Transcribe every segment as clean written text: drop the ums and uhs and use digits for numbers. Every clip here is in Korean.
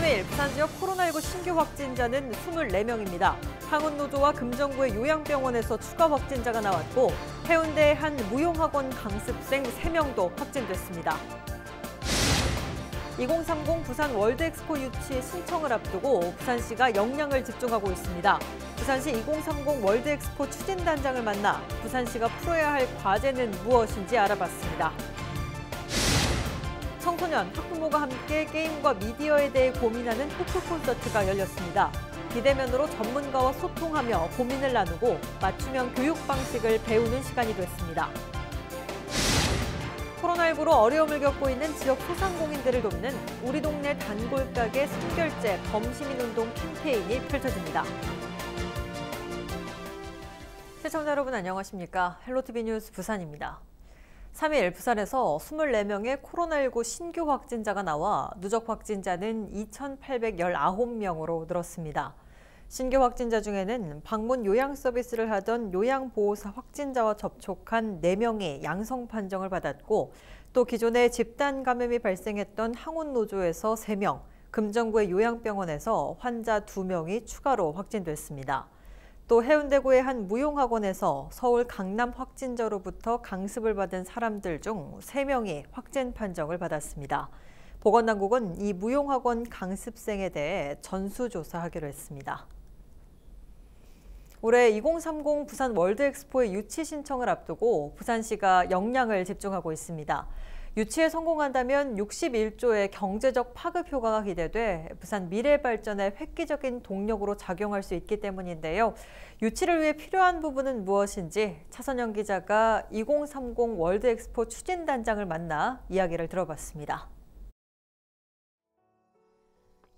3일 부산 지역 코로나19 신규 확진자는 24명입니다. 항운노조와 금정구의 요양병원에서 추가 확진자가 나왔고 해운대의 한 무용학원 강습생 3명도 확진됐습니다. 2030 부산 월드엑스포 유치 신청을 앞두고 부산시가 역량을 집중하고 있습니다. 부산시 2030 월드엑스포 추진단장을 만나 부산시가 풀어야 할 과제는 무엇인지 알아봤습니다. 청소년, 학부모가 함께 게임과 미디어에 대해 고민하는 토크 콘서트가 열렸습니다. 비대면으로 전문가와 소통하며 고민을 나누고 맞춤형 교육 방식을 배우는 시간이 됐습니다. 코로나19로 어려움을 겪고 있는 지역 소상공인들을 돕는 우리 동네 단골가게 선결제 범시민운동 캠페인이 펼쳐집니다. 시청자 여러분 안녕하십니까? 헬로티비 뉴스 부산입니다. 3일 부산에서 24명의 코로나19 신규 확진자가 나와 누적 확진자는 2,819명으로 늘었습니다. 신규 확진자 중에는 방문 요양 서비스를 하던 요양보호사 확진자와 접촉한 4명이 양성 판정을 받았고 또 기존에 집단 감염이 발생했던 항운노조에서 3명, 금정구의 요양병원에서 환자 2명이 추가로 확진됐습니다. 또 해운대구의 한 무용학원에서 서울 강남 확진자로부터 강습을 받은 사람들 중 3명이 확진 판정을 받았습니다. 보건당국은 이 무용학원 강습생에 대해 전수조사하기로 했습니다. 올해 2030 부산 월드엑스포의 유치 신청을 앞두고 부산시가 역량을 집중하고 있습니다. 유치에 성공한다면 61조의 경제적 파급 효과가 기대돼 부산 미래 발전의 획기적인 동력으로 작용할 수 있기 때문인데요. 유치를 위해 필요한 부분은 무엇인지 차선영 기자가 2030 월드엑스포 추진단장을 만나 이야기를 들어봤습니다.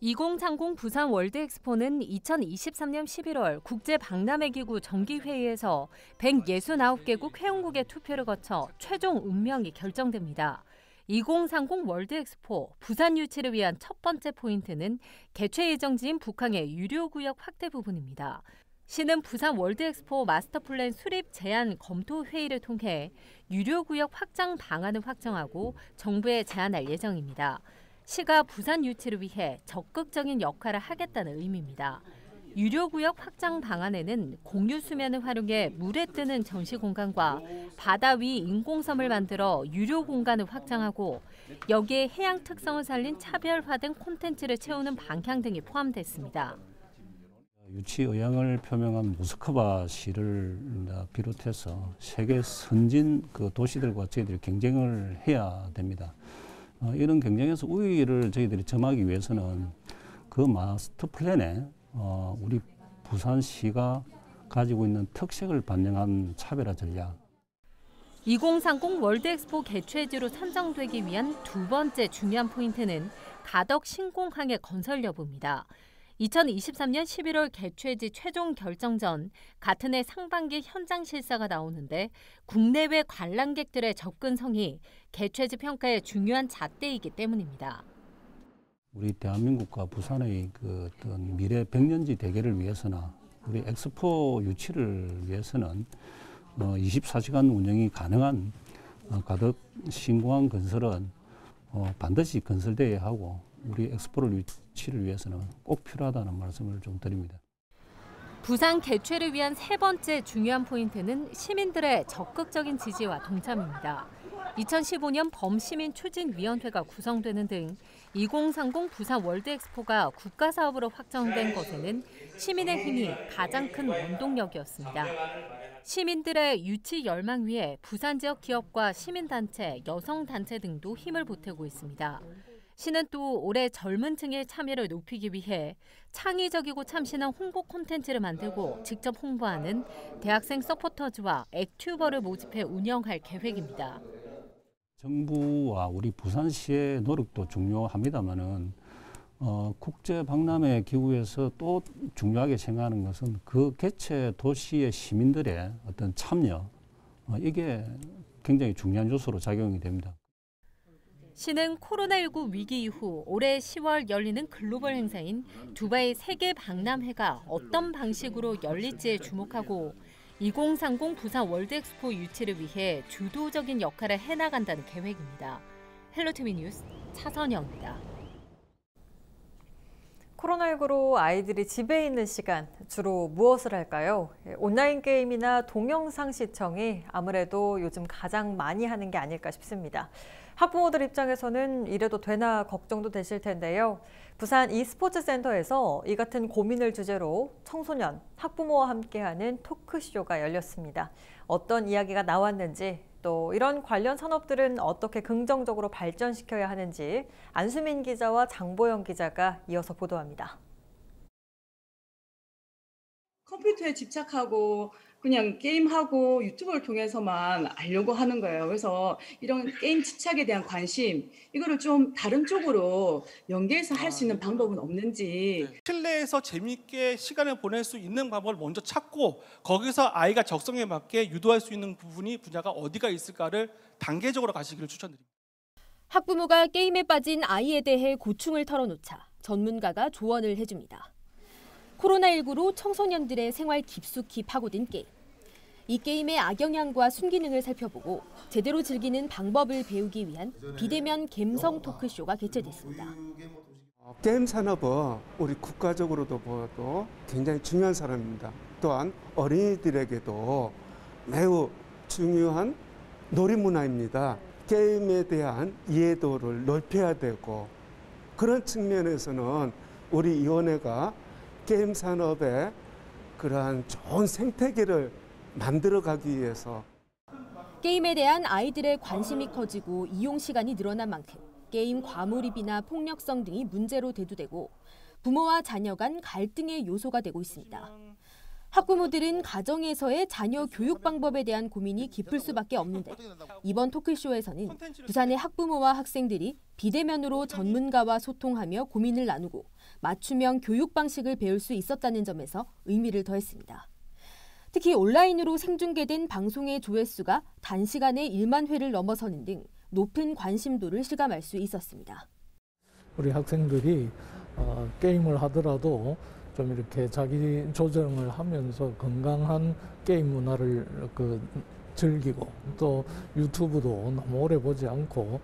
2030 부산 월드엑스포는 2023년 11월 국제박람회기구 정기회의에서 169개국 회원국의 투표를 거쳐 최종 운명이 결정됩니다. 2030 월드엑스포 부산 유치를 위한 첫 번째 포인트는 개최 예정지인 북항의 유료구역 확대 부분입니다. 시는 부산 월드엑스포 마스터플랜 수립 제안 검토 회의를 통해 유료구역 확장 방안을 확정하고 정부에 제안할 예정입니다. 시가 부산 유치를 위해 적극적인 역할을 하겠다는 의미입니다. 유료구역 확장 방안에는 공유 수면을 활용해 물에 뜨는 전시 공간과 바다 위 인공섬을 만들어 유료 공간을 확장하고 여기에 해양 특성을 살린 차별화된 콘텐츠를 채우는 방향 등이 포함됐습니다. 유치 의향을 표명한 모스크바 시를 비롯해서 세계 선진 도시들과 저희들이 경쟁을 해야 됩니다. 이런 경쟁에서 우위를 저희들이 점하기 위해서는 그 마스터 플랜에 우리 부산시가 가지고 있는 특색을 반영한 차별화 전략. 2030 월드엑스포 개최지로 선정되기 위한 두 번째 중요한 포인트는 가덕 신공항의 건설 여부입니다. 2023년 11월 개최지 최종 결정 전 같은 해 상반기 현장 실사가 나오는데 국내외 관람객들의 접근성이 개최지 평가의 중요한 잣대이기 때문입니다. 우리 대한민국과 부산의 어떤 미래 100년지 대계를 위해서나 우리 엑스포 유치를 위해서는 24시간 운영이 가능한 가덕 신공항 건설은 반드시 건설돼야 하고 우리 엑스포를 유치를 위해서는 꼭 필요하다는 말씀을 좀 드립니다. 부산 개최를 위한 세 번째 중요한 포인트는 시민들의 적극적인 지지와 동참입니다. 2015년 범시민추진위원회가 구성되는 등 2030 부산 월드엑스포가 국가사업으로 확정된 것에는 시민의 힘이 가장 큰 원동력이었습니다. 시민들의 유치 열망 위에 부산 지역 기업과 시민단체, 여성단체 등도 힘을 보태고 있습니다. 시는 또 올해 젊은 층의 참여를 높이기 위해 창의적이고 참신한 홍보 콘텐츠를 만들고 직접 홍보하는 대학생 서포터즈와 액튜버를 모집해 운영할 계획입니다. 정부와 우리 부산시의 노력도 중요합니다만은 국제박람회 기구에서 또 중요하게 생각하는 것은 그 개최 도시의 시민들의 어떤 참여, 이게 굉장히 중요한 요소로 작용이 됩니다. 시는 코로나19 위기 이후 올해 10월 열리는 글로벌 행사인 두바이 세계 박람회가 어떤 방식으로 열릴지에 주목하고 2030 부산 월드엑스포 유치를 위해 주도적인 역할을 해나간다는 계획입니다. 헬로티비 뉴스 차선영입니다. 코로나19로 아이들이 집에 있는 시간 주로 무엇을 할까요? 온라인 게임이나 동영상 시청이 아무래도 요즘 가장 많이 하는 게 아닐까 싶습니다. 학부모들 입장에서는 이래도 되나 걱정도 되실 텐데요. 부산 e스포츠 센터에서 이 같은 고민을 주제로 청소년, 학부모와 함께하는 토크쇼가 열렸습니다. 어떤 이야기가 나왔는지, 또 이런 관련 산업들은 어떻게 긍정적으로 발전시켜야 하는지 안수민 기자와 장보영 기자가 이어서 보도합니다. 컴퓨터에 집착하고 그냥 게임하고 유튜브를 통해서만 알려고 하는 거예요. 그래서 이런 게임 집착에 대한 관심, 이거를 좀 다른 쪽으로 연계해서 할 수 있는 방법은 없는지. 실내에서 재미있게 시간을 보낼 수 있는 방법을 먼저 찾고 거기서 아이가 적성에 맞게 유도할 수 있는 분야가 어디가 있을까를 단계적으로 가시기를 추천드립니다. 학부모가 게임에 빠진 아이에 대해 고충을 털어놓자 전문가가 조언을 해줍니다. 코로나19로 청소년들의 생활 깊숙이 파고든 게임. 이 게임의 악영향과 순기능을 살펴보고 제대로 즐기는 방법을 배우기 위한 비대면 갬성 토크쇼가 개최됐습니다. 게임 산업은 우리 국가적으로도 보아도 굉장히 중요한 산업입니다. 또한 어린이들에게도 매우 중요한 놀이문화입니다. 게임에 대한 이해도를 넓혀야 되고, 그런 측면에서는 우리 위원회가 게임 산업의 그러한 좋은 생태계를 만들어가기 위해서 게임에 대한 아이들의 관심이 커지고 이용 시간이 늘어난 만큼 게임 과몰입이나 폭력성 등이 문제로 대두되고 부모와 자녀 간 갈등의 요소가 되고 있습니다. 학부모들은 가정에서의 자녀 교육 방법에 대한 고민이 깊을 수밖에 없는데, 이번 토크쇼에서는 부산의 학부모와 학생들이 비대면으로 전문가와 소통하며 고민을 나누고 맞춤형 교육 방식을 배울 수 있었다는 점에서 의미를 더했습니다. 특히 온라인으로 생중계된 방송의 조회수가 단시간에 1만 회를 넘어서는 등 높은 관심도를 실감할 수 있었습니다. 우리 학생들이 게임을 하더라도 좀 이렇게 자기 조정을 하면서 건강한 게임 문화를 즐기고, 또 유튜브도 너무 오래 보지 않고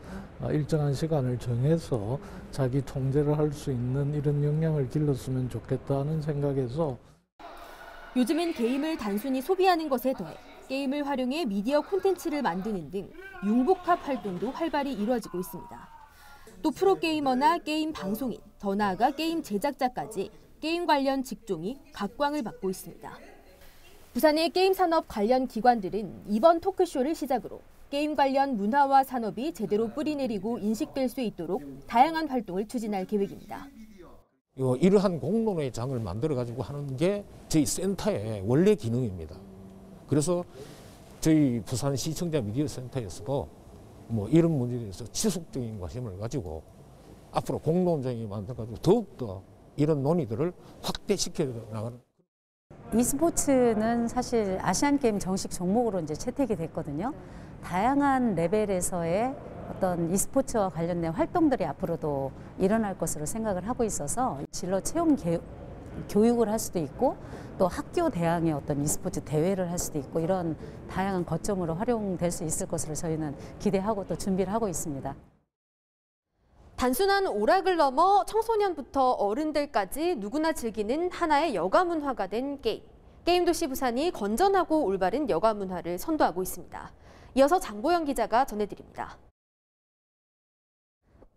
일정한 시간을 정해서 자기 통제를 할 수 있는 이런 역량을 길렀으면 좋겠다는 생각에서, 요즘은 게임을 단순히 소비하는 것에 더해 게임을 활용해 미디어 콘텐츠를 만드는 등 융복합 활동도 활발히 이루어지고 있습니다. 또 프로게이머나 게임 방송인, 더 나아가 게임 제작자까지 게임 관련 직종이 각광을 받고 있습니다. 부산의 게임 산업 관련 기관들은 이번 토크쇼를 시작으로 게임 관련 문화와 산업이 제대로 뿌리내리고 인식될 수 있도록 다양한 활동을 추진할 계획입니다. 이러한 공론의 장을 만들어가지고 하는 게 저희 센터의 원래 기능입니다. 그래서 저희 부산 시청자 미디어 센터에서도 이런 문제에 대해서 지속적인 관심을 가지고 앞으로 공론장이 만들어가지고 더욱더 이런 논의들을 확대시켜 나가는. e스포츠는 사실 아시안게임 정식 종목으로 이제 채택이 됐거든요. 다양한 레벨에서의 어떤 e스포츠와 관련된 활동들이 앞으로도 일어날 것으로 생각을 하고 있어서 진로 체험 교육을 할 수도 있고, 또 학교 대항의 어떤 e스포츠 대회를 할 수도 있고, 이런 다양한 거점으로 활용될 수 있을 것으로 저희는 기대하고 또 준비를 하고 있습니다. 단순한 오락을 넘어 청소년부터 어른들까지 누구나 즐기는 하나의 여가 문화가 된 게임. 게임도시 부산이 건전하고 올바른 여가 문화를 선도하고 있습니다. 이어서 장보영 기자가 전해드립니다.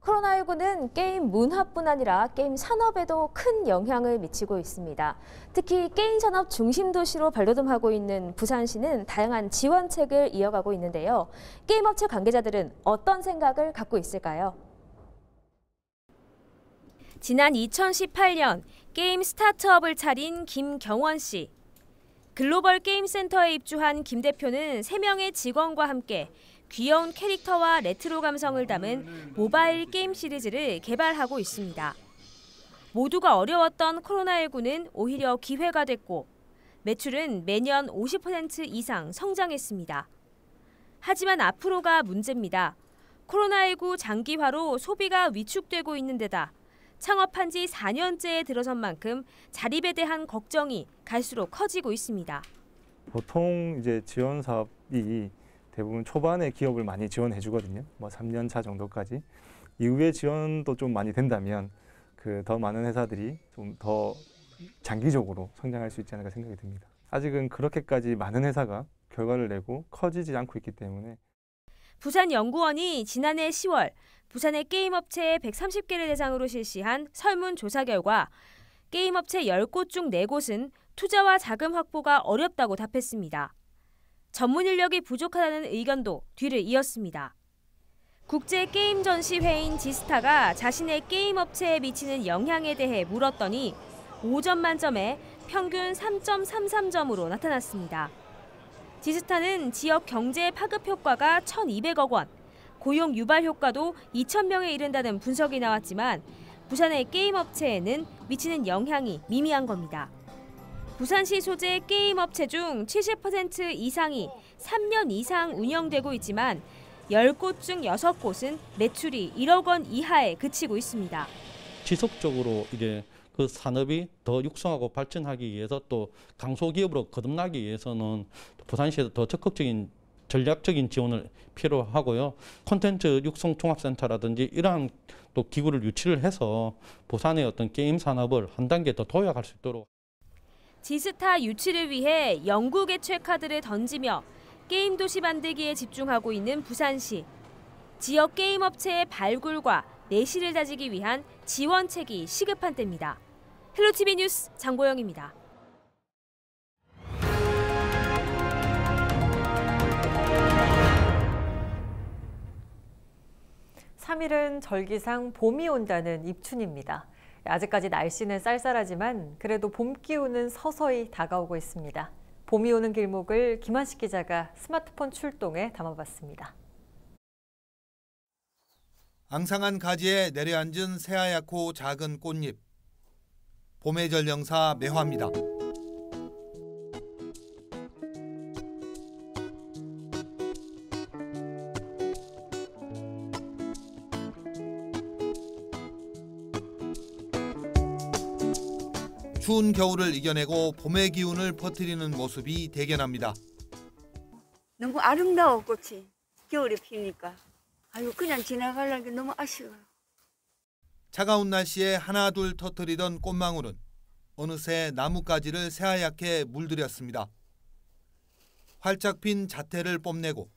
코로나19는 게임 문화뿐 아니라 게임 산업에도 큰 영향을 미치고 있습니다. 특히 게임 산업 중심 도시로 발돋움하고 있는 부산시는 다양한 지원책을 이어가고 있는데요. 게임 업체 관계자들은 어떤 생각을 갖고 있을까요? 지난 2018년 게임 스타트업을 차린 김경원 씨. 글로벌 게임 센터에 입주한 김 대표는 3명의 직원과 함께 귀여운 캐릭터와 레트로 감성을 담은 모바일 게임 시리즈를 개발하고 있습니다. 모두가 어려웠던 코로나19는 오히려 기회가 됐고 매출은 매년 50% 이상 성장했습니다. 하지만 앞으로가 문제입니다. 코로나19 장기화로 소비가 위축되고 있는 데다 창업한 지 4년째에 들어선 만큼 자립에 대한 걱정이 갈수록 커지고 있습니다. 보통 이제 지원 사업이 대부분 초반에 기업을 많이 지원해 주거든요. 3년 차 정도까지. 이후에 지원도 좀 많이 된다면 더 많은 회사들이 좀 더 장기적으로 성장할 수 있지 않을까 생각이 듭니다. 아직은 그렇게까지 많은 회사가 결과를 내고 커지지 않고 있기 때문에 부산연구원이 지난해 10월 부산의 게임업체 130개를 대상으로 실시한 설문조사 결과 게임업체 10곳 중 4곳은 투자와 자금 확보가 어렵다고 답했습니다. 전문 인력이 부족하다는 의견도 뒤를 이었습니다. 국제게임전시회인 지스타가 자신의 게임업체에 미치는 영향에 대해 물었더니 5점 만점에 평균 3.33점으로 나타났습니다. 지스타는 지역 경제 파급 효과가 1,200억 원, 고용 유발 효과도 2,000명에 이른다는 분석이 나왔지만 부산의 게임업체에는 미치는 영향이 미미한 겁니다. 부산시 소재 게임업체 중 70% 이상이 3년 이상 운영되고 있지만 10곳 중 6곳은 매출이 1억 원 이하에 그치고 있습니다. 지속적으로 이제 그 산업이 더 육성하고 발전하기 위해서 또 강소기업으로 거듭나기 위해서는 부산시에서 더 적극적인 전략적인 지원을 필요로 하고요. 콘텐츠 육성 종합센터라든지 이러한 또 기구를 유치를 해서 부산의 어떤 게임 산업을 한 단계 더 도약할 수 있도록. 지스타 유치를 위해 영구 개최 카드를 던지며 게임 도시 만들기에 집중하고 있는 부산시. 지역 게임 업체의 발굴과 내실을 다지기 위한 지원책이 시급한 때입니다. 헬로티비 뉴스 장보영입니다. (3일은) 절기상 봄이 온다는 입춘입니다. 아직까지 날씨는 쌀쌀하지만 그래도 봄 기운은 서서히 다가오고 있습니다. 봄이 오는 길목을 김한식 기자가 스마트폰 출동에 담아봤습니다. 앙상한 가지에 내려앉은 새하얗고 작은 꽃잎. 봄의 전령사 매화입니다. 추운 겨울을 이겨내고 봄의 기운을 퍼뜨리는 모습이 대견합니다. 너무 아름다워 꽃이 겨울에 피니까. 아유 그냥 지나가려는 게 너무 아쉬워요. 차가운 날씨에 하나둘 터뜨리던 꽃망울은 어느새 나뭇가지를 새하얗게 물들였습니다. 활짝 핀 자태를 뽐내고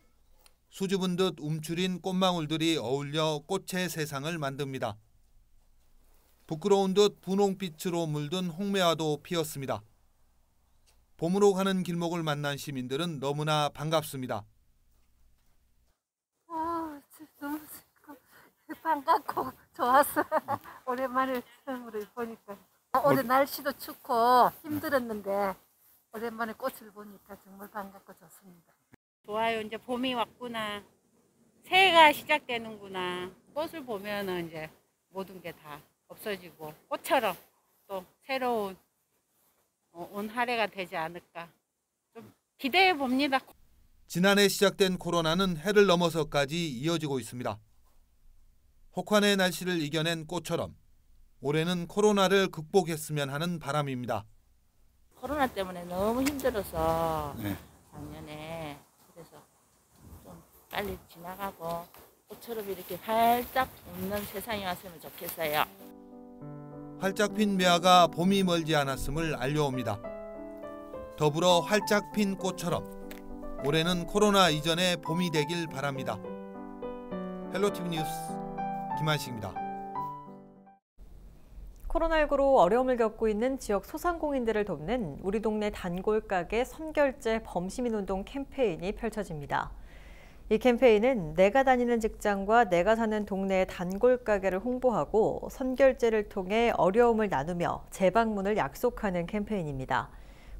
수줍은 듯 움츠린 꽃망울들이 어울려 꽃의 세상을 만듭니다. 부끄러운 듯 분홍빛으로 물든 홍매화도 피었습니다. 봄으로 가는 길목을 만난 시민들은 너무나 반갑습니다. 너무 반갑고 좋았어요. 오랜만에 처음으로 보니까. 올해 날씨도 춥고 힘들었는데 오랜만에 꽃을 보니까 정말 반갑고 좋습니다. 좋아요. 이제 봄이 왔구나. 새해가 시작되는구나. 꽃을 보면은 이제 모든 게 다 없어지고 꽃처럼 또 새로운 온 한 해가 되지 않을까 좀 기대해 봅니다. 지난해 시작된 코로나는 해를 넘어서까지 이어지고 있습니다. 혹한의 날씨를 이겨낸 꽃처럼 올해는 코로나를 극복했으면 하는 바람입니다. 코로나 때문에 너무 힘들어서 작년에 그래서 좀 빨리 지나가고 꽃처럼 이렇게 활짝 웃는 세상이 왔으면 좋겠어요. 활짝 핀 매화가 봄이 멀지 않았음을 알려옵니다. 더불어 활짝 핀 꽃처럼 올해는 코로나 이전의 봄이 되길 바랍니다. 헬로티비 뉴스 김한식입니다. 코로나19로 어려움을 겪고 있는 지역 소상공인들을 돕는 우리 동네 단골가게 선결제 범시민운동 캠페인이 펼쳐집니다. 이 캠페인은 내가 다니는 직장과 내가 사는 동네의 단골가게를 홍보하고 선결제를 통해 어려움을 나누며 재방문을 약속하는 캠페인입니다.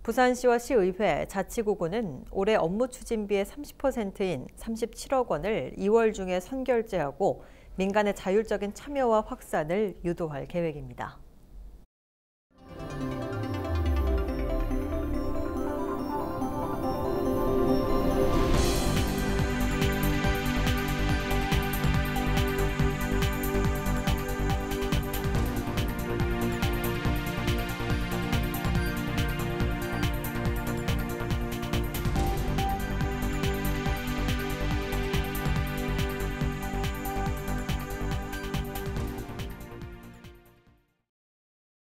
부산시와 시의회, 자치구구는 올해 업무 추진비의 30%인 37억 원을 2월 중에 선결제하고 민간의 자율적인 참여와 확산을 유도할 계획입니다.